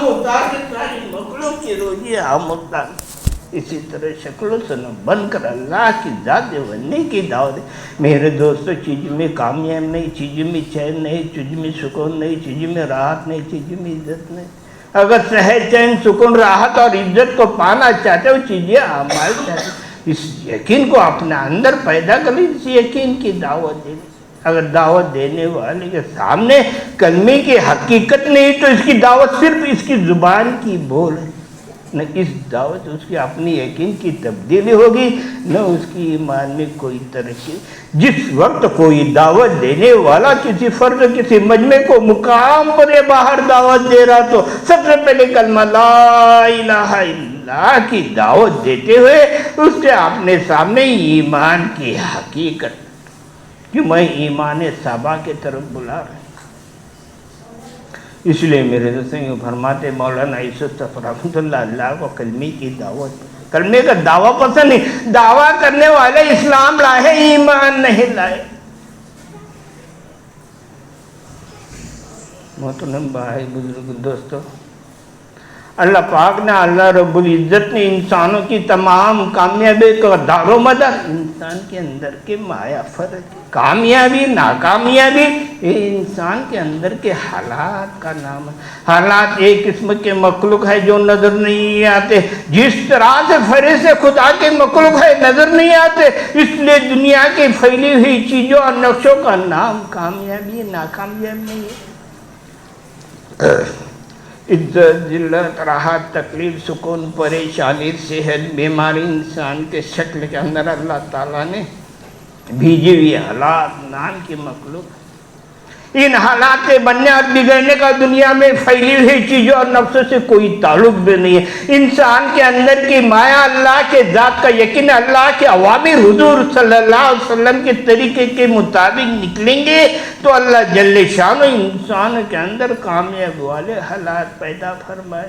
اتار کے ساری مخلوق کی روزی ہم اتار. اسی طرح شکل و صنم بن کر اللہ کی ذات بننے کی دعوت ہے. میرے دوستو چیز میں کامیاب نہیں, چیز میں چین نہیں, چیز میں سکون نہیں, چیز میں راحت نہیں, چیز میں عزت نہیں. اگر صحت چین سکون راحت اور عزت کو پانا چاہتے ہو چیزیں اعمال چاہتے ہو, اس یقین کو اپنے اندر پیدا کر لی, اس یقین کی دعوت دے. اگر دعوت دینے والے کے سامنے کلمے کی حقیقت نہیں تو اس کی دعوت صرف اس کی زبان کی بول ہے. نہ اس دعوت اس کی اپنی یقین کی تبدیلی ہوگی, نہ اس کی ایمان میں کوئی ترقی. جس وقت کوئی دعوت دینے والا کسی فرد کسی مجمع کو مقام پر باہر دعوت دے رہا تو سب سے پہلے کلمہ لا الہ الا اللہ کی دعوت دیتے ہوئے اس سے اپنے سامنے ایمان کی حقیقت کہ میں ایمان صحابہ کی طرف بلا رہا ہوں. اس لیے میرے دوستوں یہ فرماتے مولانا یوسف رحمۃ اللہ کو کلمے کی دعوت, کلمے کا دعویٰ پسند نہیں. دعویٰ کرنے والے اسلام لائے ایمان نہیں لائے. محترم بھائی بزرگ دوستو, اللہ پاک نے, اللہ رب العزت نے انسانوں کی تمام کامیابی کا دار و مدار انسان کے اندر کے مایا فرق. کامیابی ناکامیابی یہ انسان کے اندر کے حالات کا نام ہے. حالات ایک قسم کے مخلوق ہے جو نظر نہیں آتے, جس طرح سے فرشتے خدا کے مخلوق ہے نظر نہیں آتے, اس لیے دنیا کی پھیلی ہوئی چیزوں اور نقشوں کا نام کامیابی ناکامیابی نہیں ہے. عزت ذلت راحت تکلیف سکون پریشانی صحت بیماری انسان کے شکل کے اندر اللہ تعالیٰ نے بھیجی ہوئی حالات نام کی مخلوق. ان حالات کے بننے اور بگڑنے کا دنیا میں پھیلی ہوئی چیزوں اور نفسوں سے کوئی تعلق بھی نہیں ہے. انسان کے اندر کی مایا اللہ کے ذات کا یقین, اللہ کے اوامر حضور صلی اللہ علیہ وسلم کے طریقے کے مطابق نکلیں گے تو اللہ جل شان انسان کے اندر کامیاب والے حالات پیدا فرمائے.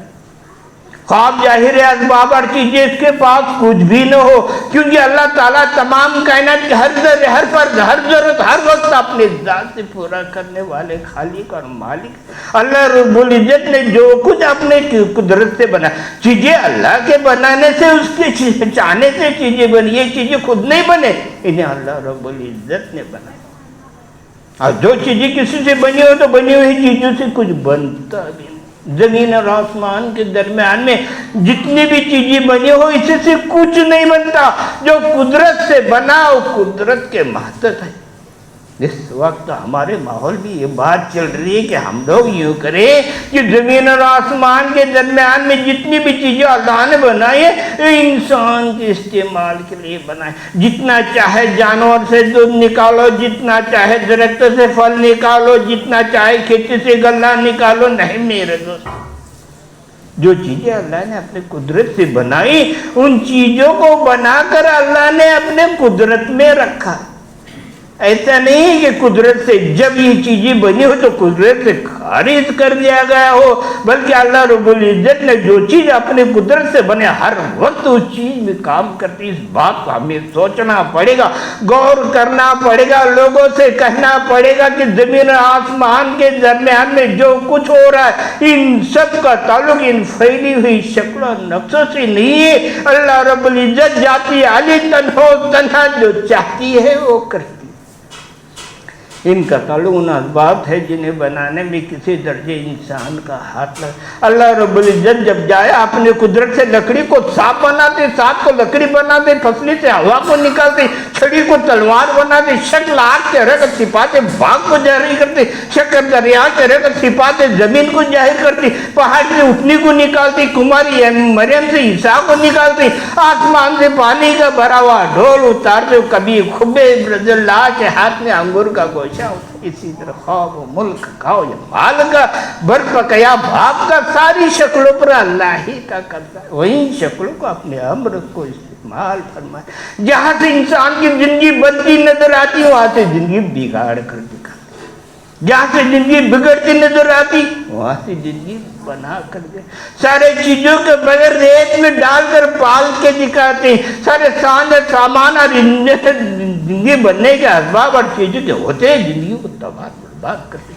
خواب ظاہر اسباب اور چیزیں اس کے پاس کچھ بھی نہ ہو, کیونکہ اللہ تعالیٰ تمام کائنات کے ہر ذرے ہر فرد ہر ضرورت ہر وقت اپنے ذات سے پورا کرنے والے خالق اور مالک. اللہ رب العزت نے جو کچھ اپنے قدرت سے بنا, چیزیں اللہ کے بنانے سے اس کے چاہنے سے چیزیں بنی, یہ چیزیں خود نہیں بنے, انہیں اللہ رب العزت نے بنایا. اور جو چیزیں کسی سے بنی ہو تو بنی ہوئی چیزوں سے کچھ بنتا بھی نہیں. زمین اور آسمان کے درمیان میں جتنی بھی چیزیں بنی ہو اس سے کچھ نہیں بنتا. جو قدرت سے بنا وہ قدرت کے محتت ہے. اس وقت ہمارے ماحول بھی یہ بات چل رہی ہے کہ ہم لوگ یوں کریں کہ زمین اور آسمان کے درمیان میں جتنی بھی چیزیں اللہ نے بنائی ہے انسان کے استعمال کے لیے بنائے. جتنا چاہے جانور سے دودھ نکالو, جتنا چاہے درخت سے پھل نکالو, جتنا چاہے کھیتی سے غلہ نکالو. نہیں میرے دوست, جو چیزیں اللہ نے اپنے قدرت سے بنائی ان چیزوں کو بنا کر اللہ نے اپنے قدرت میں رکھا. ایسا نہیں ہے کہ قدرت سے جب یہ چیزیں بنی ہو تو قدرت سے خارج کر دیا گیا ہو, بلکہ اللہ رب العزت نے جو چیز اپنے قدرت سے بنے ہر وقت اس چیز میں کام کرتی. اس بات کو ہمیں سوچنا پڑے گا, غور کرنا پڑے گا, لوگوں سے کہنا پڑے گا کہ زمین اور آسمان کے درمیان میں جو کچھ ہو رہا ہے ان سب کا تعلق ان پھیلی ہوئی شکل اور نقشوں سے نہیں ہے. اللہ رب العزت ذاتی عالی تنہا جو چاہتی ہے وہ کرتی. ان کا تعلق ان اسباب ہے جنہیں بنانے میں کسی درجے انسان کا ہاتھ لگا. اللہ رب العزت جب جائے اپنے قدرت سے لکڑی کو سانپ بناتے, سانپ کو لکڑی بناتے, پھسلی سے ہوا کو نکالتے, چھڑی کو تلوار بناتے, شکل آگ کے رنگ صفات باغ کو ظاہر کرتے, شکل دریا کے رنگ صفات زمین کو ظاہر کرتی, پہاڑ سے اٹھنی کو نکالتی, کماری مریم سے عیسیٰ کو نکالتی, آسمان سے پانی کا بھرا ہوا ڈھول اتارتے, کبھی خبے اللہ کے ہاتھ میں انگور کا گوشہ. اسی طرح خواب و ملک کھاؤ یا مال کا برپا یا باپ کا ساری شکلوں پر اللہ ہی کا قبضہ ہے. وہی شکلوں کو اپنے امر کو استعمال فرمائے. جہاں سے انسان کی زندگی بنتی نظر آتی وہاں سے زندگی بگاڑ کر دکھاتی, جہاں سے زندگی بگڑتی نظر آتی وہاں سے زندگی بنا کر دے. سارے چیزوں کے بغیر ریت میں ڈال کر پال کے دکھاتے, سارے سامان اور زندگی بننے کے اسباب اور چیزوں کے ہوتے ہیں زندگی کو تباہ برباد کرتے.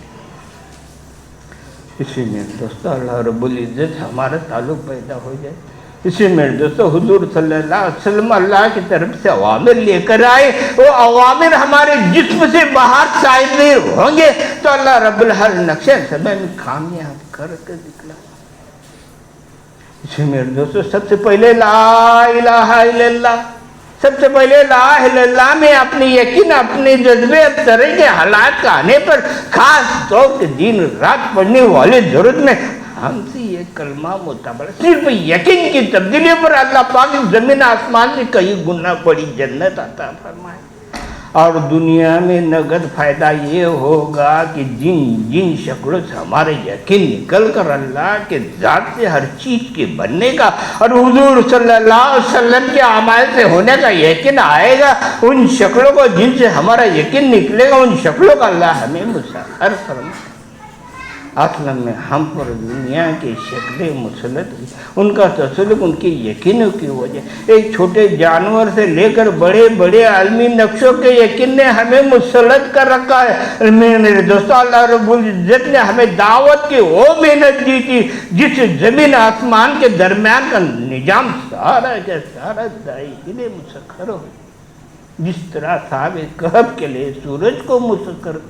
اسی میں دوستوں اللہ رب العزت ہمارا تعلق پیدا ہو جائے. اسی میں دوستوں حضور صلی اللہ علیہ وسلم اللہ کی طرف سے اوامر لے کر آئے. وہ اوامر ہمارے جسم سے باہر صادر ہوں گے تو اللہ رب الحال نقشہ سبب میں کامیاب کر کے دکھلا. اسی میں دوستوں سب سے پہلے لا الہ الا اللہ، سب سے پہلے لا الہ الا اللہ میں اپنے یقین اپنے جذبے اب طرح کے حالات کا آنے پر خاص طور سے دن رات پڑھنے والے ضرورت میں ہم سے یہ کلمہ معتبر صرف یقین کی تبدیلی پر اللہ پاک زمین آسمان سے کئی گنا بڑی جنت عطا فرمائے. اور دنیا میں نقد فائدہ یہ ہوگا کہ جن شکلوں سے ہمارے یقین نکل کر اللہ کے ذات سے ہر چیز کے بننے کا اور حضور صلی اللہ علیہ وسلم کے اعمال سے ہونے کا یقین آئے گا، ان شکلوں کو جن سے ہمارا یقین نکلے گا ان شکلوں کا اللہ ہمیں مسخر فرمائے. اصل میں ہم پر دنیا کی شکلیں مسلط ہوئی، ان کا تسلط ان کے یقینوں کی وجہ. ایک چھوٹے جانور سے لے کر بڑے بڑے عالمی نقشوں کے یقین نے ہمیں مسلط کر رکھا ہے. میرے دوستو اللہ رب العزت نے ہمیں دعوت کی وہ محنت دی تھی جس سے زمین آسمان کے درمیان کا نظام سارا کا سارا دائی کے لیے مسخر ہو. جس طرح صاحب کہف کے لیے سورج کو مسخر،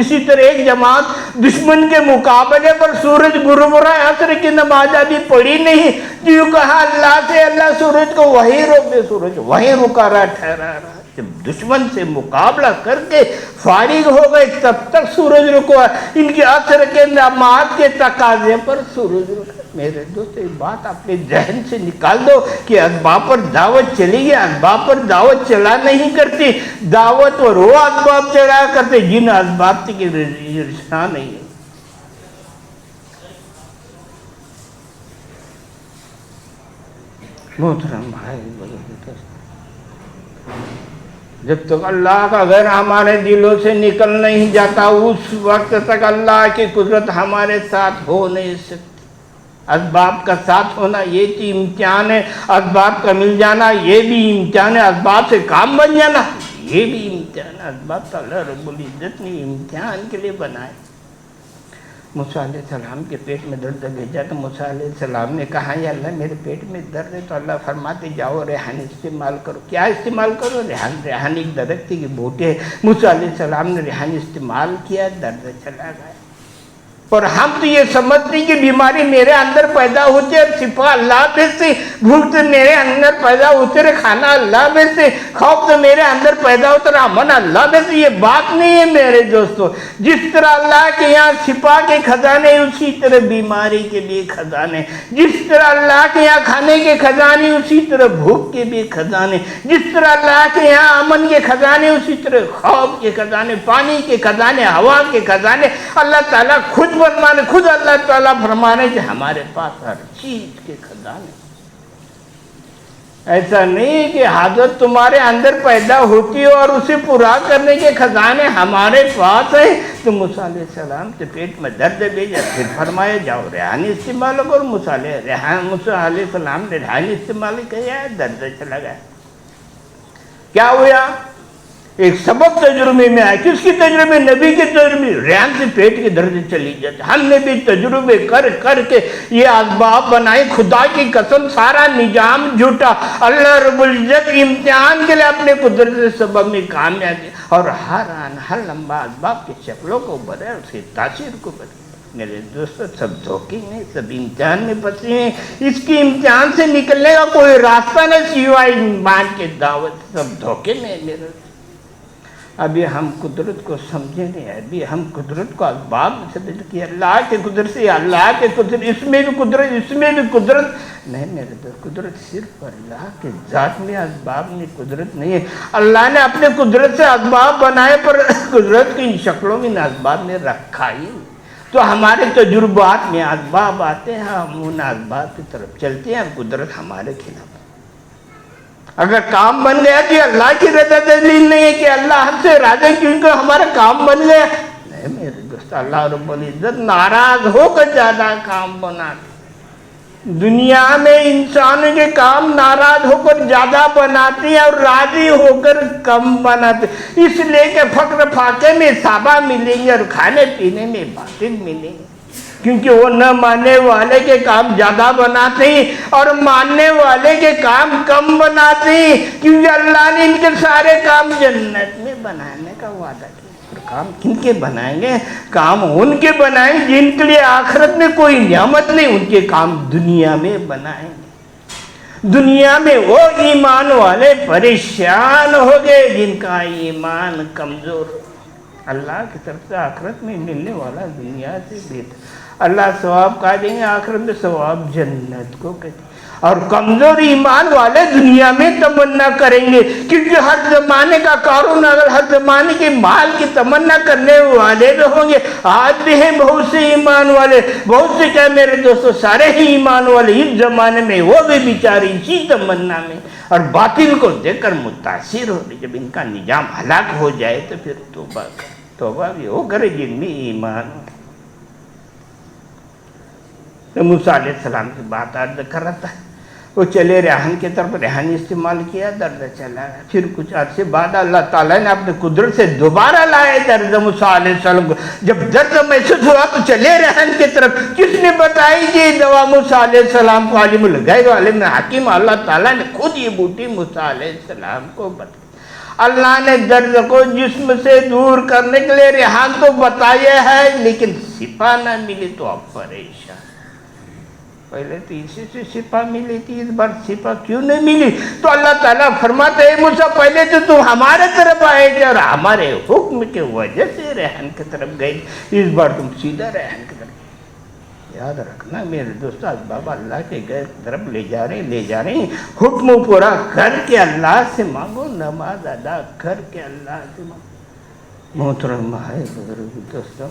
اسی طرح ایک جماعت دشمن کے مقابلے پر سورج غروب عصر کی نماز ابھی پڑھی نہیں، جو کہا اللہ سے اللہ سورج کو وہیں روک دے، سورج وہیں رکا رہا ٹھہرا رہا. جب دشمن سے مقابلہ کر کے فارغ ہو گئے تب تک سورج رکا. ان کی عصر کے نماز کے تقاضے پر سورج رکا. میرے دوست ایک بات اپنے ذہن سے نکال دو کہ اسباب پر دعوت چلی گئی، اسباب پر دعوت چلا نہیں کرتی. دعوت پر وہ اسباب چلا کرتے جن اسباب کی رشا نہیں ہے. محترم بھائی جب تک اللہ کا غیر ہمارے دلوں سے نکل نہیں جاتا اس وقت تک اللہ کی قدرت ہمارے ساتھ ہو نہیں سکتی. اسباب کا ساتھ ہونا یہ بھی امتحان ہے، اسباب کا مل جانا یہ بھی امتحان ہے، اسباب سے کام بن جانا یہ بھی امتحان ہے. اسباب تو اللہ رب العزت نے امتحان کے لیے بنائے. موسیٰ علیہ السلام کے پیٹ میں درد بھیجا تو موسیٰ علیہ السلام نے کہا یا اللہ میرے پیٹ میں درد ہے، تو اللہ فرماتے جاؤ ریحان استعمال کرو. کیا استعمال کرو؟ ریحان ایک درخت کے بوٹے. موسیٰ علیہ السلام نے ریحان استعمال کیا، درد چلا گیا. اور ہم تو یہ سمجھتے ہیں کہ بیماری میرے اندر پیدا ہوتی ہے اور شفا اللہ بھیجتے، بھوک تو میرے اندر پیدا ہوتی ہے کھانا اللہ بھیجتے، خوف تو میرے اندر پیدا ہوتا ہے امن اللہ بھیجتے. یہ بات نہیں ہے میرے دوستو. جس طرح اللہ کے یہاں شفا کے خزانے اسی طرح بیماری کے بھی خزانے، جس طرح اللہ کے یہاں کھانے کے خزانے اسی طرح بھوک کے بھی خزانے، جس طرح اللہ کے یہاں امن کے خزانے اسی طرح خوف کے خزانے، پانی کے خزانے، ہوا کے خزانے. اللہ تعالیٰ خود اللہ تعالیٰ فرمانے کہ ہمارے پاس ہر چیز کے خزانے. ایسا نہیں کہ حاجت تمہارے اندر پیدا ہوتی ہے اور اسے پورا کرنے کے خزانے ہمارے پاس ہیں. تو موسیٰ علیہ السلام کے پیٹ میں درد بھیجا، پھر فرمایا جاؤ ریحان استعمال کرو. موسیٰ علیہ السلام نے ریحان استعمال کیا، درد چلا گیا. کیا ہوا؟ ایک سبب تجربے میں آیا. کس کی تجربے؟ نبی کے تجربے. ریحان سے پیٹ کے درد چلی جاتی. ہم نے بھی تجربے کر کر کے یہ اسباب بنائے. خدا کی قسم سارا نظام جھوٹا. اللہ رب العزت امتحان کے لیے اپنے قدرت سبب میں کامیابی اور ہر لمبا اسباب کی شکلوں کو بدلے، اس کی تاثیر کو بدلے. میرے دوستو سب دھوکے میں، سب امتحان میں پھنسے ہیں. اس کی امتحان سے نکلنے کا کوئی راستہ نہیں سوائے ایمان کی دعوت. سب دھوکے میں میرے. ابھی ہم قدرت کو سمجھے نہیں، ابھی ہم قدرت کو اسباب سمجھ کہ اللہ کے قدرت سے، اللہ کے قدرت، اس میں بھی قدرت، اس میں بھی قدرت نہیں. میرے دوست قدرت صرف اللہ کے ذات میں، اسباب میں قدرت نہیں ہے. اللہ نے اپنے قدرت سے اسباب بنائے پر قدرت کی ان شکلوں میں اسباب میں رکھا ہی. تو ہمارے تجربات میں اسباب آتے ہیں، ہم ان اسباب کی طرف چلتے ہیں، قدرت ہمارے خلاف. اگر کام بن گیا تو اللہ کی رضا دلیل نہیں ہے کہ اللہ ہم سے راضی کیونکہ ہمارا کام بن گیا. نہیں میرے دوست، اللہ رب العزت ناراض ہو کر زیادہ کام بناتے. دنیا میں انسانوں کے کام ناراض ہو کر زیادہ بناتے ہیں اور راضی ہو کر کم بناتے. اس لیے کہ فقر فاقے میں صحابہ ملیں گے اور کھانے پینے میں باطل ملیں گے. کیونکہ وہ نہ ماننے والے کے کام زیادہ بناتے ہیں اور ماننے والے کے کام کم بناتے ہیں، کیونکہ اللہ نے ان کے سارے کام جنت میں بنانے کا وعدہ کیا۔ کام کن کے بنائیں گے؟ کام ان کے بنائیں جن کے لیے آخرت میں کوئی نعمت نہیں، ان کے کام دنیا میں بنائیں گے۔ دنیا میں وہ ایمان والے پریشان ہو گئے جن کا ایمان کمزور ہو۔ اللہ کی طرف سے آخرت میں ملنے والا دنیا سے بہتر، اللہ ثواب کا دیں گے، آخرت میں ثواب جنت کو کہتے ہیں۔ اور کمزور ایمان والے دنیا میں تمنا کریں گے، کیونکہ ہر زمانے کا قارون اگر ہر زمانے کے مال کی تمنا کرنے والے بھی ہوں گے۔ آج بھی ہیں بہت سے ایمان والے، بہت سے کیا میرے دوستو سارے ہی ایمان والے اس زمانے میں وہ بھی بیچارے اسی تمنا میں اور باطل کو دیکھ کر متاثر ہو رہے۔ جب ان کا نظام ہلاک ہو جائے تو پھر توبہ بھی ہو کرے جن میں ایمان ہو۔ تو موسیٰ علیہ السلام کی بات عرض کر رہا تھا، وہ چلے ریحان کی طرف، ریحان استعمال کیا، درد چلا گیا۔ پھر کچھ عرصے بعد اللہ تعالیٰ نے اپنے قدرت سے دوبارہ لائے درد موسیٰ علیہ السلام کو۔ جب درد محسوس ہوا تو چلے ریحان کی طرف۔ کس نے بتائی یہ دوا موسیٰ علیہ السلام کو؟ عالم الغیب عالم حکیم اللہ تعالیٰ نے خود یہ بوٹی موسیٰ علیہ السلام کو بتائی۔ اللہ نے درد کو جسم سے دور کرنے کے لیے ریحان تو بتایا ہے، لیکن شفا نہ ملی تو اب پریشان۔ پہلے تو اسی سے شفا ملی تھی، اس بار شفا کیوں نہیں ملی؟ تو اللہ تعالیٰ فرماتے ہیں موسیٰ پہلے تو تم ہمارے طرف آئے تھے اور ہمارے حکم کی وجہ سے ریحان کی طرف گئے، اس بار تم سیدھا ریحان کی طرف۔ یاد رکھنا میرے دوستو، آج بابا اللہ کے طرف لے جا رہے ہیں، حکم پورا کر کے اللہ سے مانگو، نماز ادا کر کے اللہ سے مانگو۔ محترم ہے بزرگ دوستو،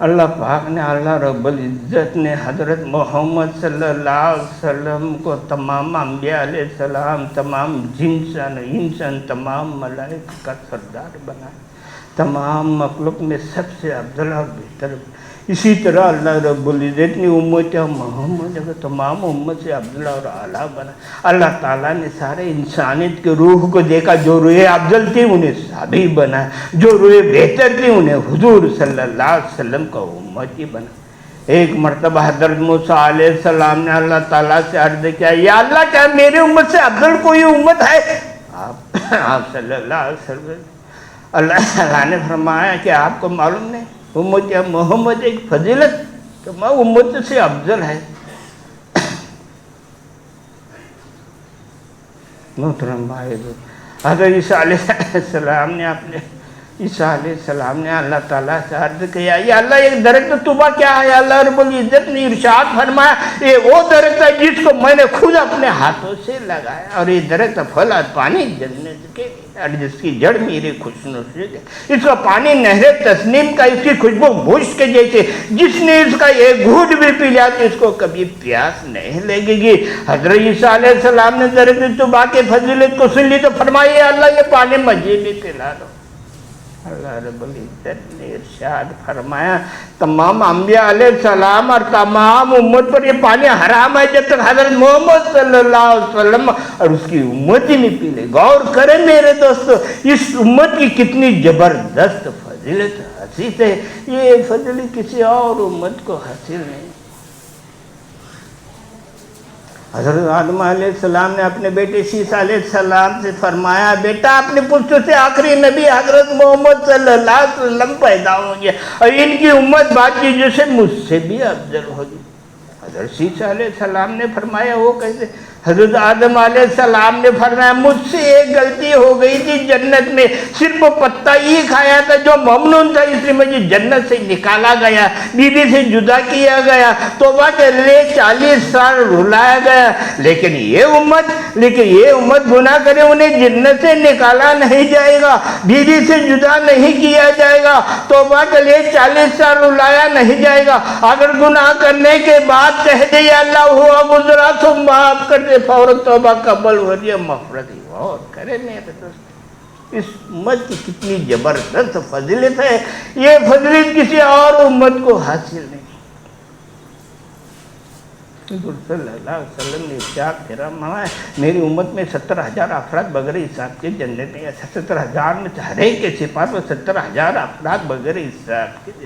اللہ پاک نے، اللہ رب العزت نے حضرت محمد صلی اللہ علیہ وسلم کو تمام انبیاء علیہ السلام، تمام انسان، تمام ملائکہ کا سردار بنایا، تمام مخلوق میں سب سے افضل اور بہتر۔ اسی طرح اللہ رب العزت نے امت محمد کو تمام امت سے افضل اور اعلیٰ بنا۔ اللہ تعالیٰ نے سارے انسانیت کے روح کو دیکھا، جو روح افضل تھی انہیں صحابی بنا، جو روح بہتر تھی انہیں حضور صلی اللہ علیہ وسلم کا امتی بنا۔ ایک مرتبہ حضرت موسیٰ علیہ السلام نے اللہ تعالیٰ سے عرض کیا، یا اللہ کیا میری امت سے افضل کوئی امت ہے؟ آپ صلی اللہ علیہ وسلم، اللہ تعالیٰ نے فرمایا کہ آپ کو معلوم نہیں، امت محمد ایک فضیلت تمام امت سے افضل ہے۔ محترم بھائی، حضرت عیسیٰ علیہ السلام نے اللہ تعالیٰ سے عرض کیا، یا اللہ ایک درخت طوبہ کیا ہے؟ اللہ رب العزت نے ارشاد فرمایا، یہ وہ درخت ہے جس کو میں نے خود اپنے ہاتھوں سے لگایا، اور یہ درخت پھل اور پانی جنت کے، اور جس کی جڑ میری خوشنوشی ہے، اس کا پانی نہر تسنیم کا، اس کی خوشبو مشک کے جیسے، جس نے اس کا ایک گھونٹ بھی پی لیا تو اس کو کبھی پیاس نہیں لگے گی۔ حضرت عیسیٰ علیہ السلام نے درخت طوبہ کے فضیلت کو سن لی تو فرمایا، اللہ یہ پانی مجھے بھی پلا دو۔ اللہ رب العزت نے ارشاد فرمایا، تمام انبیاء علیہ السلام اور تمام امت پر یہ پانی حرام ہے جب تک حضرت محمد صلی اللہ علیہ وسلم اور اس کی امت ہی نہیں پی لے۔ غور کریں میرے دوستو، اس امت کی کتنی زبردست فضیلت حاصل ہے، یہ فضیلت کسی اور امت کو حاصل نہیں۔ حضرت آدم علیہ السلام نے اپنے بیٹے عیسیٰ علیہ السلام سے فرمایا، بیٹا اپنے پشتوں سے آخری نبی حضرت محمد صلی اللہ علیہ وسلم پیدا ہوں گے، اور ان کی امت بات چیزوں سے مجھ سے بھی افضل ہوگی۔ حضرت عیسیٰ علیہ السلام نے فرمایا، وہ کیسے؟ حضرت آدم علیہ السلام نے فرمایا، مجھ سے ایک غلطی ہو گئی تھی، جنت میں صرف پتہ ہی کھایا تھا جو ممنوع تھا، اس لیے مجھے جنت سے نکالا گیا، بیوی سے جدا کیا گیا، توبہ کے لیے 40 سال رلایا گیا۔ لیکن یہ امت گناہ کرے انہیں جنت سے نکالا نہیں جائے گا، بیوی سے جدا نہیں کیا جائے گا، توبہ کے لیے 40 سال رلایا نہیں جائے گا۔ اگر گناہ کرنے کے بعد کہہ دے یا اللہ ہوا گزرا تو معاف کر دے، فوراً توبہ قبول ہو رہی ہے، مغفرت ہی اور کرے میرے دوست۔ اس امت کی کتنی زبردست فضیلت ہے، یہ فضیلت کسی اور امت کو حاصل نہیں۔ حضور صلی اللہ علیہ وسلم نے ارشاد فرمایا، میری امت میں 70,000 افراد بغیر حساب کے جنت میں، 70,000 میں ہر ایک کے صفات میں 70,000 افراد بغیر حساب کے،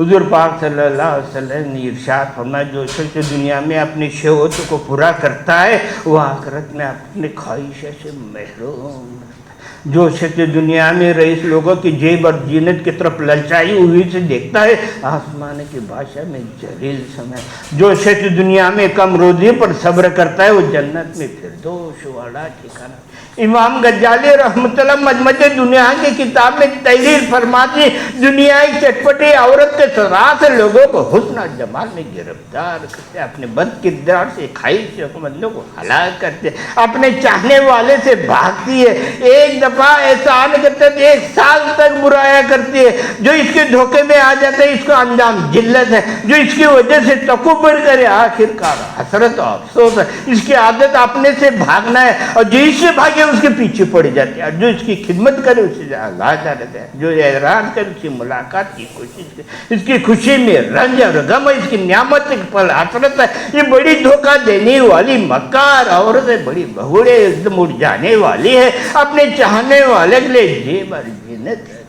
حضور پاک صلی اللہ علیہ وسلم نے ارشاد فرمایا جو شخص دنیا میں اپنی شہوتوں کو پورا کرتا ہے وہ آخرت میں اپنی خواہشوں سے محروم رہتا ہے۔ جو شخص دنیا میں رئیس لوگوں کی جیب اور زینت کی طرف للچائی ہوئی سے دیکھتا ہے آسمان کی بادشاہ میں جلیل سمے۔ جو شخص دنیا میں کم روزی پر صبر کرتا ہے وہ جنت میں فردوس والا ٹھکانہ۔ امام غزالی رحمۃ اللہ مجمع دنیا کی کتاب میں تحریر فرماتے دنیائی چٹپٹی عورت کے سراہ سے لوگوں کو حسن اور جمال میں گرفتار کرتے، اپنے بد کردار سے خواہش مندوں کو ہلاک کرتے، اپنے چاہنے والے سے بھاگتی ہے، ایک دفعہ احسان کرتے ہے 1 سال تک برایا کرتی ہے، جو اس کے دھوکے میں آ جاتا ہے اس کا انجام ذلت ہے، جو اس کی وجہ سے تکبر کرے آخر کار حسرت و افسوس ہے۔ اس کی عادت اپنے سے بھاگنا ہے اور جو اس سے بھاگے اس کے پیچھے پڑ جاتے ہیں، جو اس کی خدمت کرے اس سے آزاد رہتا ہے، جو اعراض کرے اس کی ملاقات کی کوشش کرے، اس کی خوشی میں رنج اور غم ہے، اس کی نعمت پر حسرت ہے۔ یہ بڑی دھوکہ دینے والی مکار عورت ہے، بڑی بہوڑے ایک دم اڑ جانے والی ہے، اپنے چاہنے والے کے لیے جیب اور زینت ہے۔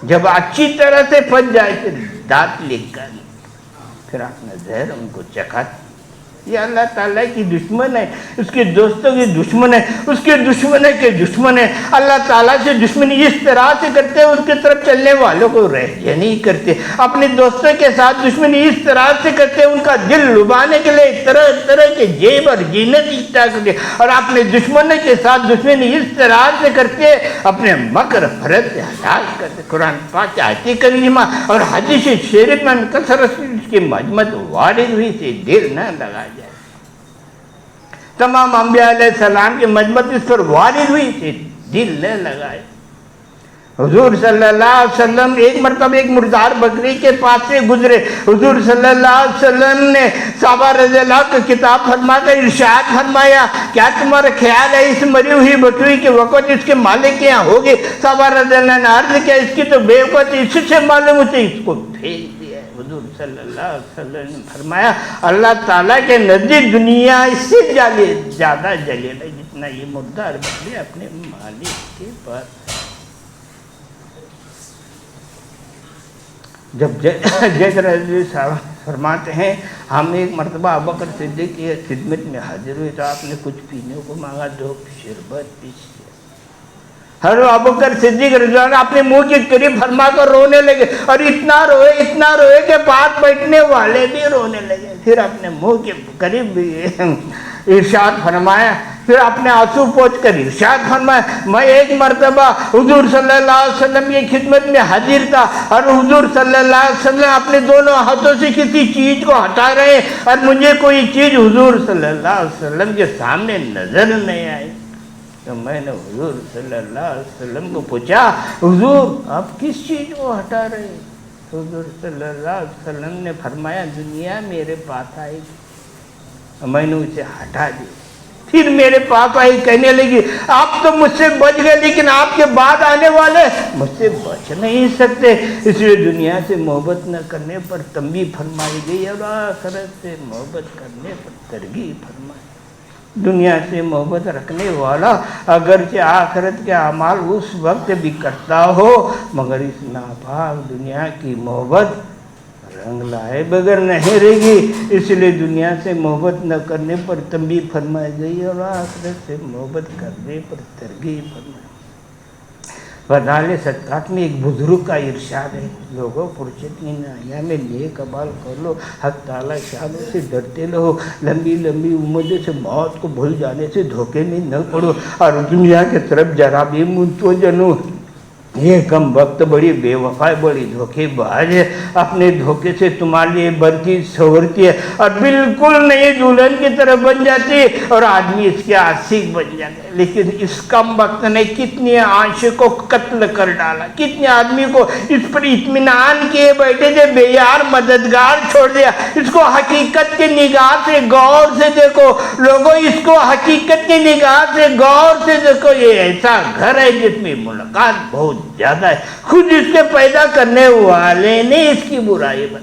جب اچھی طرح سے پھنس جائے پھر دانت لکھ کر پھر اپنا زہر ان کو چکھاتے۔ یہ اللہ تعالیٰ کی دشمن ہے، اس کے دوستوں کی دشمن ہے، اس کے دشمن کے دشمن ہے۔ اللہ تعالیٰ سے دشمنی اس طرح سے کرتے ہیں، اس کی طرف چلنے والوں کو رحم نہیں کرتے۔ اپنے دوستوں کے ساتھ دشمنی اس طرح سے کرتے ہیں، ان کا دل لبانے کے لیے طرح طرح کے جیب اور زینت اکٹھا کرتے ہیں، اور اپنے دشمنوں کے ساتھ دشمنی اس طرح سے کرتے ہیں، اپنے مکر فرد سے ہلاک کرتے۔ قرآن پاک آیت کریمہ اور حدیث شریف میں کثرت سے اس کی مذمت وارد ہوئی سے دیر نہ لگا جائے۔ تمام انبیاء علیہ السلام کی مذمت اس پر وارد ہوئی تھی، دل نہ لگائے۔ حضور صلی اللہ علیہ وسلم ایک مرتبہ ایک مردار بکری کے پاس سے گزرے، حضور صلی اللہ علیہ وسلم نے صحابہ رضی اللہ کو کتاب فرما کر ارشاد فرمایا کیا تمہارا خیال ہے اس مری ہوئی بکری کے وقت اس کے مالک کے یہاں ہوگی؟ صحابہ رضی اللہ نے عرض کیا اس کی تو بے وقت اس سے معلوم ہوتی، اس کو پھینک دیا۔ حضور صلی اللہ علیہ وسلم نے فرمایا اللہ تعالیٰ کے نزدیک دنیا اس سے زیادہ جلیل ہے جتنا یہ مردار بکری اپنے مالک کے پاس۔ جب جیسے رضی صاحب فرماتے ہیں ہم ایک مرتبہ ابوبکر صدیق کی خدمت میں حاضر ہوئے تو آپ نے کچھ پینے کو مانگا، 2 شربت پیش کیا۔ حضرت ابوبکر صدیق رضی اللہ عنہ اپنے منہ کے قریب فرما کر رونے لگے، اور اتنا روئے کہ پاس بیٹھنے والے بھی رونے لگے۔ پھر اپنے منہ کے قریب بھی ارشاد فرمایا، پھر اپنے آنسو پوچھ کر ارشاد فرمایا میں ایک مرتبہ حضور صلی اللہ علیہ وسلم کی خدمت میں حاضر تھا، اور حضور صلی اللہ علیہ وسلم اپنے دونوں ہاتھوں سے کسی چیز کو ہٹا رہے اور مجھے کوئی چیز حضور صلی اللہ علیہ وسلم کے سامنے نظر نہیں آئی، تو میں نے حضور صلی اللہ علیہ وسلم کو پوچھا حضور آپ کس چیز کو ہٹا رہے ہیں؟ حضور صلی اللہ علیہ وسلم نے فرمایا دنیا میرے پاس آئی گی، میں نے اسے ہٹا دیا۔ پھر میرے پاس آئی کہنے لگی آپ تو مجھ سے بچ گئے لیکن آپ کے بعد آنے والے مجھ سے بچ نہیں سکتے، اس لیے دنیا سے محبت نہ کرنے پر تنبیہ فرمائی گئی اور آخرت سے محبت کرنے پر ترغیب فرمائی۔ دنیا سے محبت رکھنے والا اگرچہ آخرت کے اعمال اس وقت بھی کرتا ہو مگر اس ناپاک دنیا کی محبت رنگ لائے بغیر نہیں رہے گی، اس لیے دنیا سے محبت نہ کرنے پر تنبیہ فرمائی گئی اور آخرت سے محبت کرنے پر ترغیب فرمائی۔ فضائل صدقات میں ایک بزرگ کا ارشاد ہے لوگوں فرصت کی ایام میں نیک اعمال کر لو، حق تعالیٰ شانوں سے ڈرتے رہو، لمبی عمروں سے موت کو بھول جانے سے دھوکے میں نہ پڑو، اور دنیا کی طرف ذرا بھی متوجہ نہ ہو۔ یہ کم وقت بڑی بے وفا بڑی دھوکے باز ہے، اپنے دھوکے سے تمہارے لیے بڑھتی سنورتی ہے اور بالکل نئی دلہن کی طرح بن جاتی ہے اور آدمی اس کے عاشق بن جاتا ہے۔ لیکن اس کم وقت نے کتنے عاشق کو قتل کر ڈالا، کتنے آدمی کو اس پر اطمینان کیے بیٹھے تھے بے یار مددگار چھوڑ دیا۔ اس کو حقیقت کی نگاہ سے غور سے دیکھو لوگوں، اس کو حقیقت کی نگاہ سے غور سے دیکھو، یہ ایسا گھر ہے جس میں ملاقات بہت زیادہ ہے، خود اس کے پیدا کرنے والے نے اس کی برائی بن،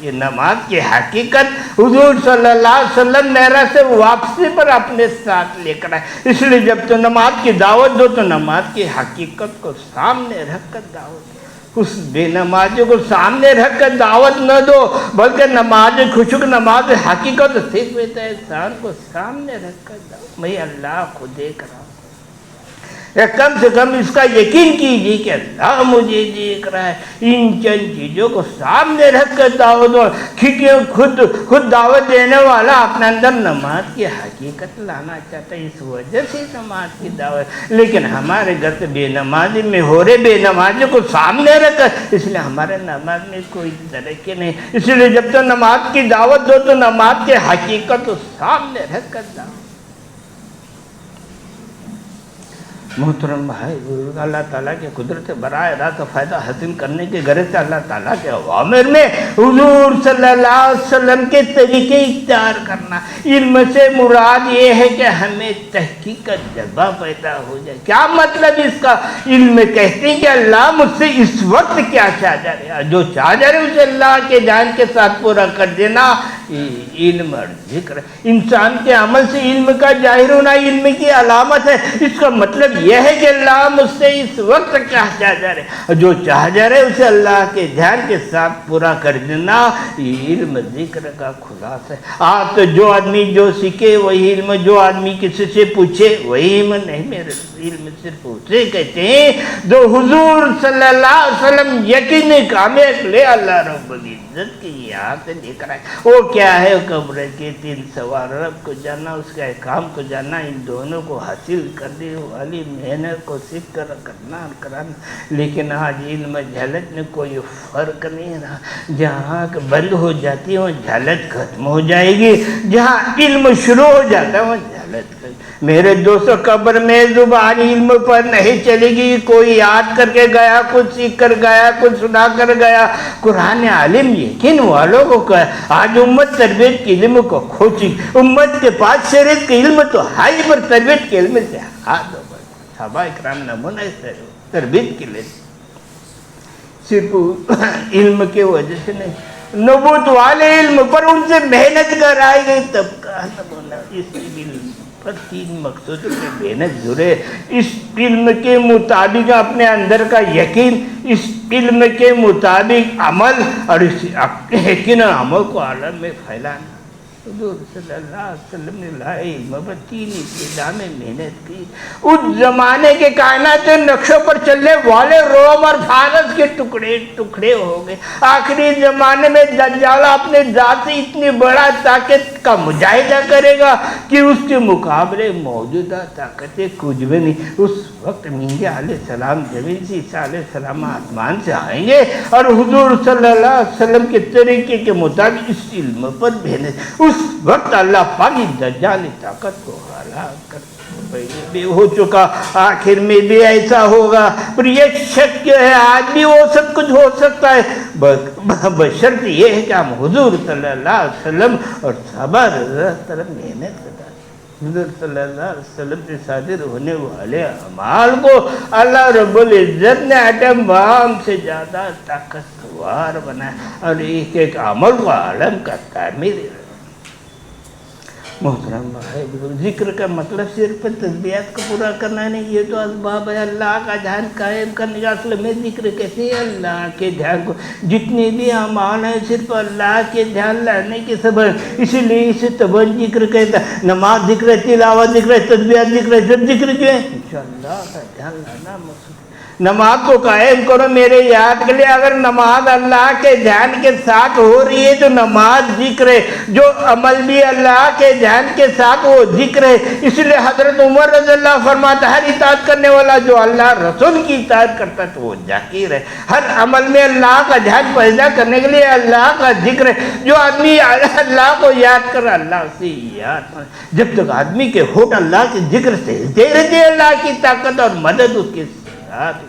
یہ نماز کی حقیقت حضور صلی اللہ علیہ وسلم معراج سے واپسی پر اپنے ساتھ لے کر آئے. اس لیے جب تو نماز کی دعوت دو تو نماز کی حقیقت کو سامنے رکھ کر دعوت دو. اس بے نمازی کو سامنے رکھ کر دعوت نہ دو بلکہ نماز خشوع نماز حقیقت صرف انسان کو سامنے رکھ کر دعوت. میں اللہ کو دیکھ رہا ہوں، یا کم سے کم اس کا یقین کیجیے کہ اللہ مجھے دیکھ رہا ہے. ان چند چیزوں کو سامنے رکھ کر دعوت دو. خود دعوت دینے والا اپنے اندر نماز کی حقیقت لانا چاہتا ہے، اس وجہ سے نماز کی دعوت. لیکن ہمارے گھر سے بے نمازی میں ہو رہے بے نمازی کو سامنے رکھ کر، اس لیے ہمارے نماز میں کوئی ترقی نہیں. اس لیے جب تو نماز کی دعوت دو تو نماز کی حقیقت کو سامنے رکھ کر دعوت. محترم بھائی بزرگ، اللہ تعالیٰ کے قدرت براہ راست فائدہ حاصل کرنے کے غرض سے اللہ تعالیٰ کے اوامر میں حضور صلی اللہ علیہ وسلم کے طریقے اختیار کرنا. علم سے مراد یہ ہے کہ ہمیں تحقیق کا جذبہ پیدا ہو جائے. کیا مطلب اس کا؟ علم کہتے ہیں کہ اللہ مجھ سے اس وقت کیا چاہ جا رہے ہیں، جو چاہ جا رہے اسے اللہ کے جان کے ساتھ پورا کر دینا. علم اور ذکر انسان کے عمل سے علم کا ظاہر ہونا علم کی علامت ہے. اس کا مطلب یہ ہے کہ اللہ مجھ سے اس وقت کیا چاہ جا رہے، جو چاہ جا رہے اسے اللہ کے دھیان کے ساتھ پورا کر دینا. یہ علم ذکر کا خلاصہ ہے. آپ تو جو آدمی جو سیکھے وہی علم، جو آدمی کسی سے پوچھے وہی علم نہیں. میرے علم صرف اسے کہتے ہیں جو حضور صلی اللہ علیہ وسلم یقین کامیاب لے اللہ رب العزت کی یہاں سے لے کر آئے. وہ کیا ہے؟ قبر کے 3 سوال، رب کو جاننا، اس کے احکام کو جاننا. ان دونوں کو حاصل کرنے والی محنت کو سیکھ کر کرنا کرانا. لیکن آج علم جہالت میں کوئی فرق نہیں رہا. جہاں بند ہو جاتی ہے وہ جہالت ختم ہو جائے گی، جہاں علم شروع ہو جاتا ہے وہ جہالت. میرے دوستوں، قبر میں زبان علم پر نہیں چلے گی. کوئی یاد کر کے گیا، کچھ سیکھ کر گیا، کچھ سنا کر گیا. قرآن عالم یقین والوں کو کہا. آج امت تربیت کے علم کو کھوچی. امت کے پاس شریعت کے علم تو ہے پر تربیت کے علم سے ہاتھ دو. صحابہ اکرام نمونہ تربیت کے لیے صرف علم کے وجہ سے نہیں، نبوت والے علم پر ان سے محنت کرائی گئی تب کا نمونہ. اس علم پر 3 مقصودوں کی محنت ضرورت ہے. اس علم کے مطابق اپنے اندر کا یقین، اس علم کے مطابق عمل، اور اس یقین اور عمل کو عالم میں پھیلانا. حضور صلی اللہ علیہ وسلم نے لائے علم پر 3 ابتدا میں محنت کی. اس زمانے کے کائنات نقشوں پر چلنے والے روم اور فارس کے ٹکڑے ٹکڑے ہو گئے. آخری زمانے میں دجال اپنے ذات سے اتنی بڑا طاقت کا مجاہدہ کرے گا کہ اس کے مقابلے موجودہ طاقتیں کچھ بھی نہیں. اس وقت مہدی علیہ السلام زمین سے، عیسیٰ علیہ السلام آسمان سے آئیں گے اور حضور صلی اللہ علیہ وسلم کے طریقے کے مطابق اس علم پر محنت. اس وقت اللہ پاک دجال طاقت کو ہلاک کر پہلے بھی ہو چکا، آخر میں بھی ایسا ہوگا. پر یہ شک ہے آج بھی وہ سب کچھ ہو سکتا ہے، بشرط یہ ہے کہ ہم حضور صلی اللہ علیہ وسلم اور صحابہ طرف محنت کرتا ہے. حضور صلی اللہ علیہ وسلم سے صادر ہونے والے اعمال کو اللہ رب العزت نے ایٹم بم سے زیادہ طاقتور بنایا اور ایک ایک عمل کو عالم کا تعمیر. محترم بھائی، ذکر کا مطلب صرف تسبیحات کو پورا کرنا نہیں، یہ تو اسباب ہے اللہ کا دھیان قائم کرنے کا. اصل میں ذکر کیسے ہے؟ اللہ کے دھیان کو. جتنے بھی اعمال ہیں صرف اللہ کے دھیان لانے کے سبب، اسی لیے اسے تبن ذکر کہتا ہے. نماز ذکر ہے، تلاوت ذکر ہے، تسبیحات ذکر ہے، سب ذکر کیوں ہے؟ انشاءاللہ کا دھیان لانا مقصود. نماز کو قائم کرو میرے یاد کے لیے. اگر نماز اللہ کے دھیان کے ساتھ ہو رہی ہے تو نماز ذکر ہے. جو عمل بھی اللہ کے دھیان کے ساتھ وہ ذکر ہے. اس لیے حضرت عمر رضی اللہ فرماتا ہے، ہر اطاعت کرنے والا جو اللہ رسول کی اطاعت کرتا ہے تو وہ ذاکر ہے. ہر عمل میں اللہ کا دھیان پیدا کرنے کے لیے اللہ کا ذکر ہے. جو آدمی اللہ کو یاد کر اللہ سے یاد کر. جب تک آدمی کے ہوٹ اللہ کے ذکر سے دے رہتے اللہ کی طاقت اور مدد اس کے ساتھ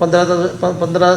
15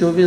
24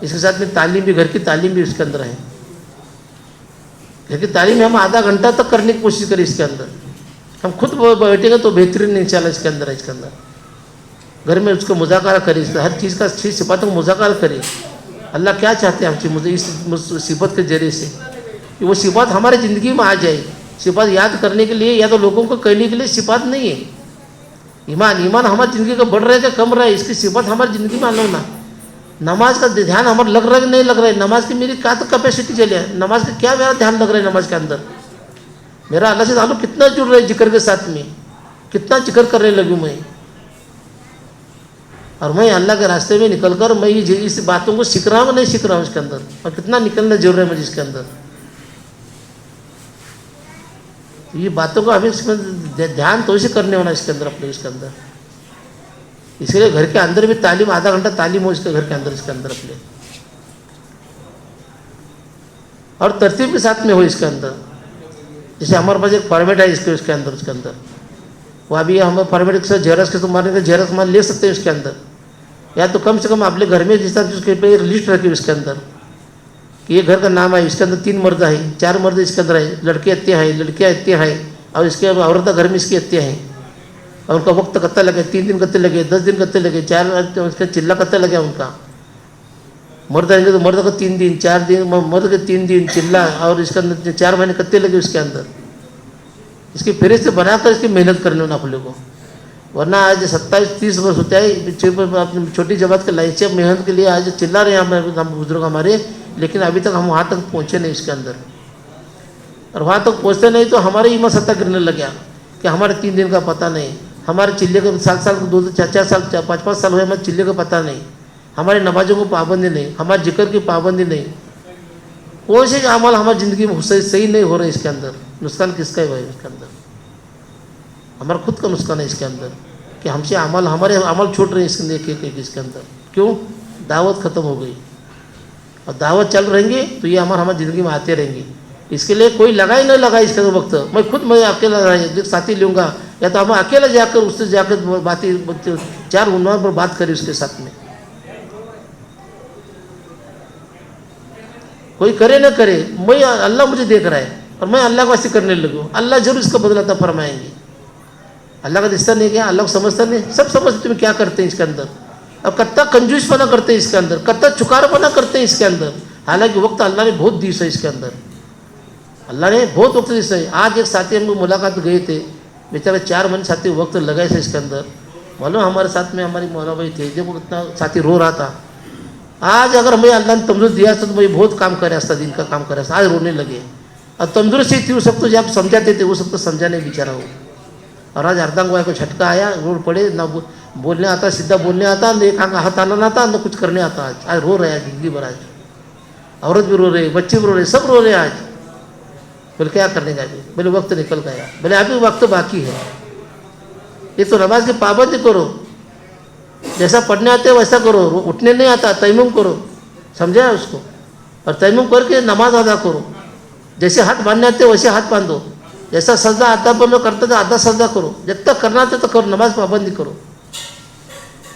اس کے ساتھ میں تعلیم بھی، گھر کی تعلیم بھی اس کے اندر ہے. گھر کی تعلیم میں ہم آدھا گھنٹہ تک کرنے کی کوشش کریں. اس کے اندر ہم خود بیٹھیں گے تو بہترین نہیں چلا. اس کے اندر گھر میں اس کو مذاکرہ کریں، ہر چیز کا چیز صفاتوں کو مذاکرہ کریں. اللہ کیا چاہتے ہیں ہم سے مجھے اس صفت کے ذریعے سے کہ وہ صفات ہماری زندگی میں آ جائے. صفات یاد کرنے کے لیے یا تو لوگوں کو کہنے کے لیے صفات نہیں ہے. ایمان ہماری زندگی کا بڑھ رہا ہے کہ کم رہا ہے، اس کی صفت ہماری زندگی میں آنا ہونا. نماز کا دھیان ہمارا لگ رہا ہے کہ نہیں لگ رہا ہے، نماز کی میری کیا تو کیپیسٹی چلے ہے، نماز کا کیا میرا دھیان لگ رہا ہے، نماز کے اندر میرا اللہ سے تعلق کتنا جڑ رہا ہے، ذکر کے ساتھ میں کتنا ذکر کرنے لگوں میں. اور میں اللہ کے راستے میں نکل کر میں اس باتوں کو سیکھ رہا ہوں نہیں سیکھ رہا ہوں اس کے اندر، اور کتنا نکلنا ضرور ہے مجھے اس کے اندر. یہ باتوں کو ہمیں دھیان تو اسے کرنے ہونا اس کے اندر اپنے اس کے اندر. اس لیے گھر کے اندر بھی تعلیم، آدھا گھنٹہ تعلیم ہو اس کے گھر کے اندر، اس کے اندر اپنے اور ترتیب کے ساتھ میں ہو اس کے اندر. جیسے ہمارے پاس ایک فارمیٹ ہے اس کے اندر وہ ابھی ہم فارمیٹ سے جیرکس کے تمہارے جیرکس مان لے سکتے ہیں اس کے اندر، یا تو کم سے کم اپنے گھر میں جس طرح اس کے ایک لسٹ رکھی اس کے اندر کہ یہ گھر کا نام ہے، اس کے اندر 3 مرد ہے، 4 مرد اس کے اندر ہے، لڑکے اتنے ہیں، لڑکیاں اتنے ہیں، اور اس کے عورت گھر میں اس کے اتنے ہیں، اور ان کا وقت کتنا لگے، 3 دن کتنے لگے، 10 دن کتنے لگے، 4 اس کا چلہ کتنا لگے ان کا. مرد آئیں گے تو مرد کو 3 دن، 4 دن مرد کے 3 دن چلہ، اور اس کے اندر 4 مہینے کتنے لگے اس کے اندر. اس کی فہرست سے بنا کر اس کی محنت کرنے ہونا اپنے کو. ورنہ آج 27-30 برس ہوتا ہے چھوٹی جماعت کے لائن سے محنت کے لیے آج چلا رہے ہیں ہم بزرگ ہمارے، لیکن ابھی تک ہم وہاں تک پہنچے نہیں اس کے اندر. اور وہاں تک پہنچتے نہیں تو ہمارے ایمان سطح گرنے لگا کہ ہمارے 3 دن کا پتہ نہیں، ہمارے چلے کے سال 2-4 سال 5-5 سال ہوئے ہمارے چلے کا پتہ نہیں، ہماری نمازوں کو پابندی نہیں، ہمارے ذکر کی پابندی نہیں. کون سے عمل ہماری زندگی میں صحیح نہیں ہو رہے اس کے اندر. نقصان کس کا ہے بھائی اس کے اندر؟ ہمارا خود کا نقصان ہے اس کے اندر کہ ہم سے ہمارے عمل چھوٹ رہے ہیں اس کے اندر ایک اس کے اندر. کیوں؟ دعوت ختم ہو گئی، اور دعوت چل رہیں گے تو یہ ہماری زندگی میں آتے رہیں گے. اس کے لیے کوئی لگا ہی نہیں لگا اس کے وقت. میں اکیلا ساتھی لوں گا، یا تو ہم اکیلا جا کر اس سے جا کر باتیں 4 عنوان پر بات کریں اس کے ساتھ میں. کوئی کرے نہ کرے، میں اللہ مجھے دیکھ رہا ہے اور میں اللہ کو ایسے کرنے لگوں، اللہ ضرور اس کا بدلہ عطا فرمائیں گے. اللہ کا رشتہ نہیں کیا، اللہ کو سمجھتا نہیں، سب سمجھتے تمہیں کیا کرتے ہیں اس کے اندر. اب کتنا کنجوس پنا کرتے ہیں اس کے اندر، کتنا چکار پنا کرتے ہیں اس کے اندر. حالانکہ وقت اللہ نے بہت دی ہے اس کے اندر، اللہ نے بہت وقت دی ہے. آج ایک ساتھی ہم کو ملاقات گئے تھے، بیچارے 4 مہینے ساتھی وقت لگائے تھے اس کے اندر. معلوم ہمارے ساتھ میں ہماری مولانا بھائی تھے، جب اتنا ساتھی رو رہا تھا. آج اگر ہمیں اللہ نے تندرست دیا تو میں بہت کام کر رہا تھا، دن کا کام کر رہا تھا. آج رونے لگے. اور تندرستی تھی وہ سب تو جب سمجھاتے تھے وہ سب تو سمجھا نہیں بیچارہ وہ. اور آج اردنگ کو جھٹکا آیا، روڑ پڑے، نہ بولنے آتا، سیدھا بولنے آتا، نہ ایک ہاتھ آنا آتا، نہ کچھ کرنے آتا. آج رو رہے ہیں زندگی بھر. آج عورت بھی رو رہے، بچے بھی رو رہے، سب رو رہے ہیں آج. بولے کیا کرنے کا ابھی؟ بولے وقت نکل گیا. بولے ابھی وقت باقی ہے. یہ تو نماز کی پابندی کرو، جیسا پڑھنے آتے ویسا کرو. اٹھنے نہیں آتا تیمم کرو، سمجھا اس کو، اور تیمم کر کے نماز ادا کرو. جیسے ہاتھ باندھنے آتے ویسے ہاتھ باندھو. جیسا سجدہ آدھا پر کرتے تھے آدھا سجدہ کرو. جب تک کرنا آتا تو کرو، نماز پابندی کرو.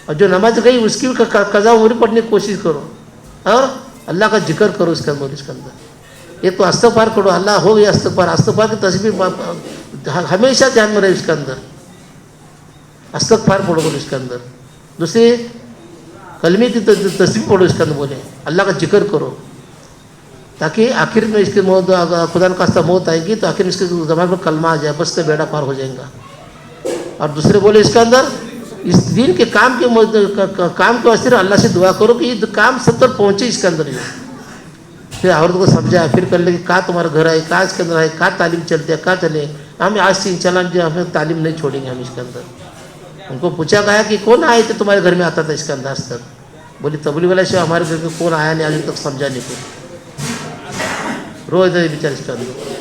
اور جو نماز گئی اس کی قضا عمری پڑھنے کی کوشش کرو، اور اللہ کا ذکر کرو اس کے اندر. یہ تو استغفار کرو. اللہ ہو گیا استغفار کی تصویر ہمیشہ دھیان میں رہے اس کے اندر. استغفار پڑھو اس کے اندر. دوسری کلمے کی تصویر پڑھو اس کے اندر. بولے اللہ کا ذکر کرو، تاکہ آخر میں اس کی موت، خدا نخواستہ موت آئے گی تو آخر میں اس کے زبان پر کلمہ آ جائے، بس کا بیڑا پار ہو جائے گا. اور دوسرے بولے اس کے اندر اس دین کے کام کے واسطے اللہ سے دعا کرو کہ یہ کام سب تک پہنچے اس کے اندر. پھر عورت کو سمجھا، پھر کر لے کہ کہاں تمہارا گھر ہے، کہاں اس کے اندر ہے، کہاں تعلیم چلتے ہے، کہاں چلے. ہم آج سے انشاءاللہ ہمیں تعلیم نہیں چھوڑیں گے ہم اس کے اندر. ان کو پوچھا گیا کہ کون آئے تھے تمہارے گھر میں آتا تھا اس کے اندر آج تک؟ بولی تبلیغ والا سے ہمارے گھر میں کون آیا نہیں آج تک، سمجھا نہیں کوئی. روز بیچارے اس کے اندر.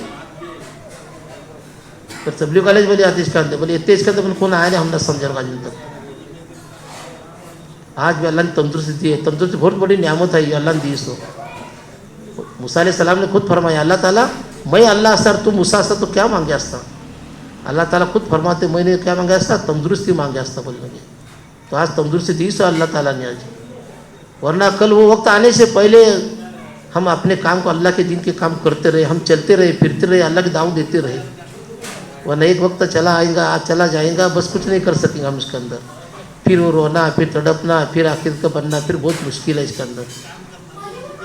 پھر تبلیغ والے بولے آتے اس کے اندر، بولے اتنے اس کے اندر کون آیا نہیں، ہم نے سمجھا گا آج تک. آج بھی اللہ نے تندرستی دی ہے. تندرستی بہت بڑی نعمت ہے یہ اللہ نے دی. اس کو موسیٰ علیہ السلام نے خود فرمایا، اللہ تعالیٰ میں اللہ اثر تو موسیٰ اثر تو کیا مانگے استا. اللہ تعالیٰ خود فرماتے میں نے کیا مانگا استا، تندرستی مانگا استا بولنے. تو آج تندرستی دی سو اللہ تعالیٰ نے. آج ورنہ کل وہ وقت آنے سے پہلے ہم اپنے کام کو اللہ کے دین کے کام کرتے رہے, ہم چلتے رہے, پھرتے رہے, اللہ کی دعوت دیتے رہے. ورنہ ایک وقت چلا آئے گا, چلا جائے گا, بس کچھ نہیں کر سکیں گے ہم اس کے اندر. پھر وہ رونا, پھر تڑپنا, پھر آخرت کا بننا, پھر بہت مشکل ہے اس کے اندر.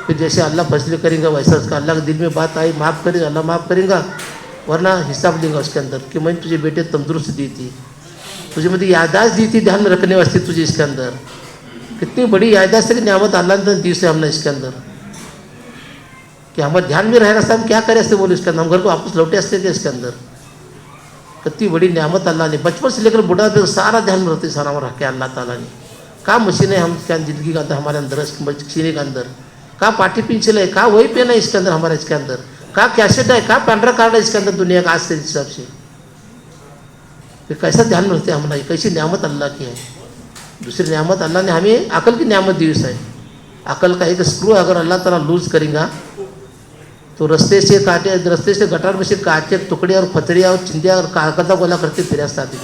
پھر جیسے اللہ فیصلے کریں گا ویسا اس کا اللہ کے دل میں بات آئی, معاف کرے گا, اللہ معاف کرے گا. ورنہ حساب دیں گا اس کے اندر کہ میں نے تجھے بیٹے تندرست دی تھی, تجھے مجھے یادداشت دی تھی دھیان میں رکھنے واسطے تجھے. اس کے اندر کتنی بڑی یادداشت کی نعمت اللہ نے دی سے ہم نے اس کے اندر, کہ ہمارے دھیان میں رہ رہا ہم کیا کرے ایسے بولے اس کے اندر, ہم گھر کو واپس لوٹے ہنستے تھے اس کے اندر. کتنی بڑی نعمت اللہ نے بچپن سے لے کر بڑھا پہ سارا دھیان میں رہتے سارا رکھ کے اللہ تعالیٰ نے. کہاں مشینیں ہم کیا زندگی کا اندر ہمارے اندر سینے کے اندر, کہاں پارٹی پنچل ہے, کہاں وہی پین ہے اس کے اندر ہمارے اس کے اندر, کہاں کیسٹ ہے, کہاں پینڈرا کارڈ ہے اس کے اندر دنیا کا آج سے حساب سے. پھر کیسا دھیان میں رکھتے ہیں ہمارا, کیسی نعمت اللہ کی ہے. دوسری نعمت اللہ نے ہمیں عقل کی نعمت دی ہے. عقل کا ایک اسکرو اگر اللہ تعالیٰ لوز کریں گا تو رستے سے گٹر میں سے کانٹے ٹکڑے اور پتھریاں اور چندیاں اور کاغذہ گولا کرتے پھر راستہ دیں.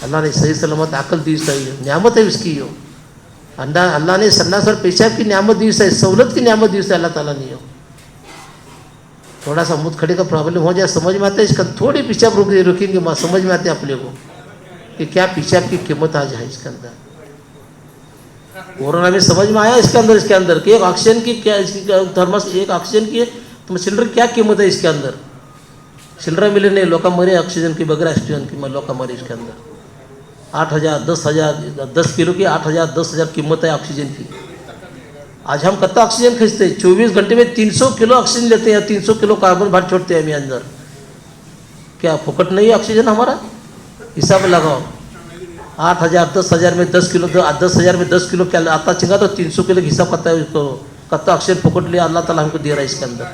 اللہ نے صحیح سلامت عقل دی ہے, نعمت ہے اس کی. اللہ نے سناس اور پیشاب کی نعمت دی ہے, سہولت کی نعمت دی ہے اللہ تعالیٰ نے. تھوڑا سا منہ کھڑے کا پرابلم ہو جائے سمجھ میں آتا ہے اس کا, تھوڑی پیشاب رکیں گے سمجھ میں آتے ہیں اپنے کو کہ کیا پیشاب کی قیمت آ جائے اس کے اندر. کورونا میں سمجھ میں آیا اس کے اندر کہ ایک آکسیجن کی کیا, تھرمس ایک آکسیجن کی تو سلنڈر کیا قیمت ہے اس کے اندر. سلنڈر ملے نہیں, لوگ مرے آکسیجن کی, بغیر آکسیجن کی لوگ مرے اس کے اندر. 8,000 10,000 10 کلو کی 8,000 10,000 قیمت ہے آکسیجن کی. آج ہم کتنا آکسیجن کھینچتے ہیں, 24 گھنٹے میں 300 کلو آکسیجن لیتے ہیں, 300 کلو کاربن باہر چھوڑتے ہیں ہمیں اندر. کیا پھوکٹ نہیں ہے آکسیجن ہمارا؟ حساب لگاؤ, 8,000 10,000 میں 10 کلو, 10,000 میں 10 کلو کیا آتا چنگا تو 300 کلو کا حساب کرتا ہے اس کو. کتنا آکسیجن پھوکٹ لیا اللہ تعالیٰ ہم کو دے رہا ہے اس کے اندر.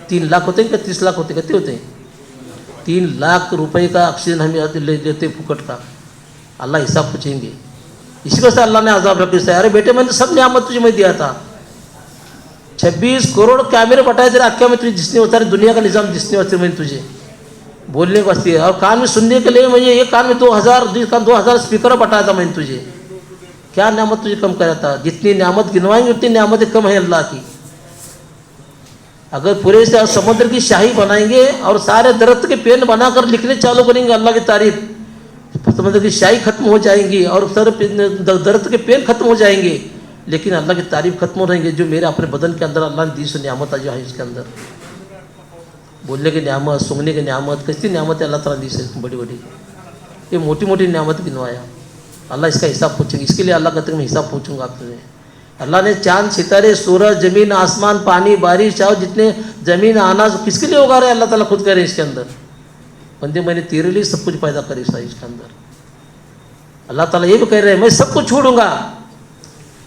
3 لاکھ ہوتے ہیں کہ 30 لاکھ ہوتے ہیں, کتنے ہوتے ہیں؟ 3 لاکھ روپے کا آکسیجن ہمیں لیتے پھوکٹ کا. اللہ حساب پوچھیں گے. اسی وجہ سے اللہ نے عذاب رکھے سے, ارے بیٹے میں نے سب نعمت تجھے میں دیا تھا, 26 کروڑ کیمرے بٹائے تیرے آنکھوں میں تجھے جس نے اتارے, دنیا کا نظام جس نے اتارے میں نے تجھے بولنے کے واسطے, اور کان میں سننے کے لیے مجھے ایک کان میں 2,000 اسپیکر بٹایا تھا میں نے تجھے. کیا نعمت تجھے کم کرا تھا؟ جتنی نعمت گنوائیں گے اتنی نعمتیں کم ہیں اللہ کی. اگر پورے سے سمندر کی شاہی بنائیں گے اور سارے درخت کے پین بنا کر لکھنے چالو کریں گے اللہ کی تعریف, سمندر کی شاہی ختم ہو جائیں گی اور درخت کے پین ختم ہو جائیں گے, لیکن اللہ کی تعریف ختم ہو رہیں گے جو میرے اپنے بدن کے اندر اللہ نے دی سو نعمت جو ہے اس کے اندر. بولنے کی نعمت, سننے کی نعمت, کیسی نعمت ہے اللہ تعالیٰ دی سے بڑی بڑی. یہ موٹی موٹی نعمت گنوایا. اللہ اس کا حساب پوچھیں گے. اس کے لیے اللہ کہتے ہیں میں حساب پوچھوں گا آپ سے. اللہ نے چاند ستارے سورج زمین آسمان پانی بارش چاہو جتنے زمین اناج کس کے لیے اگا رہے ہیں اللہ تعالیٰ خود کہہ رہے ہیں اس کے اندر, بندے میں نے تیرے لیے سب کچھ پیدا کری سا اس کے اندر. اللہ تعالیٰ یہ بھی کہہ رہے ہیں میں سب کچھ چھوڑوں گا,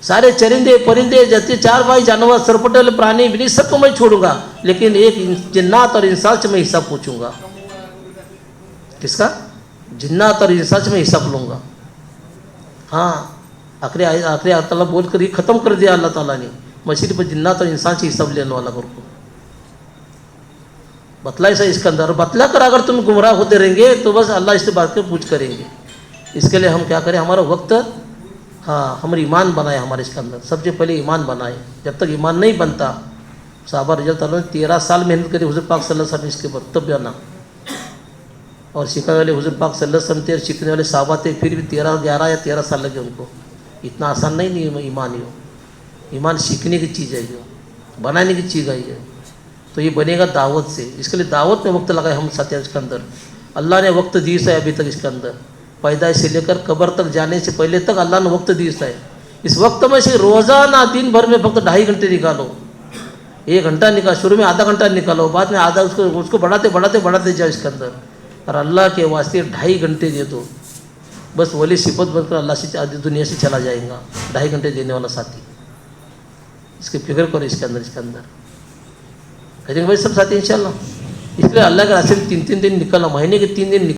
سارے چرندے پرندے جتنے 4 بھائی جانور سرپٹل پرانی بلی سب کو میں چھوڑوں گا, لیکن ایک جنات اور انسان سے میں حساب پوچھوں گا. کس کا؟ جنات اور انسان سے میں حساب لوں گا. ہاں آخری تعالیٰ بول کر یہ ختم کر دیا اللہ تعالیٰ نے, مسجد پر جنات اور انسان سے حساب لینے والا گھر کو بتلا سا اس کے اندر. بتلا کر اگر تم گمراہ ہوتے رہیں گے تو بس اللہ اس سے بات کر پوچھ کریں گے. اس کے لیے ہم کیا کریں, ہمارا وقت, ہاں ہمارے ایمان بنائے, ہمارے اس کے اندر سب سے پہلے ایمان بنائے. جب تک ایمان نہیں بنتا, صحابہ رضی اللہ تعالیٰ نے 13 سال محنت کری حضور پاک صلی اللہ علیہ وسلم اس کے اوپر, تب بنا. اور سکھانے والے حضور پاک صلی اللہ علیہ وسلم تھے, سیکھنے والے صحابہ تھے, پھر بھی 11 یا 13 سال لگے ان کو. اتنا آسان نہیں ہے ایمان. ایمان سیکھنے کی چیز ہے, جو بنانے کی چیز ہے. تو یہ بنے گا دعوت سے. اس کے لیے دعوت میں وقت لگائے ہم ساتھ اس کے اندر. اللہ نے وقت دی ہے ابھی تک اس کے اندر, پیدائش سے لے کر قبر تک جانے سے پہلے تک اللہ نے وقت دی ہے. اس وقت میں سے روزانہ دن بھر میں فقط 2.5 گھنٹے نکالو. 1 گھنٹہ نکالو, شروع میں آدھا گھنٹہ نکالو, بعد میں آدھا اس کو بڑھاتے جاؤ اس کے اندر. اور اللہ کے واسطے 2.5 گھنٹے دے دو, بس ولی صفت بن کر اللہ سے دنیا سے چلا جائے گا. 2.5 گھنٹے دینے والا ساتھی, اس کی فکر کرو اس کے اندر کہتے ہیں بھائی سب ساتھی انشاءاللہ. اس لیے اللہ کے راستے میں 3 دن نکلنا, مہینے کے 3 دن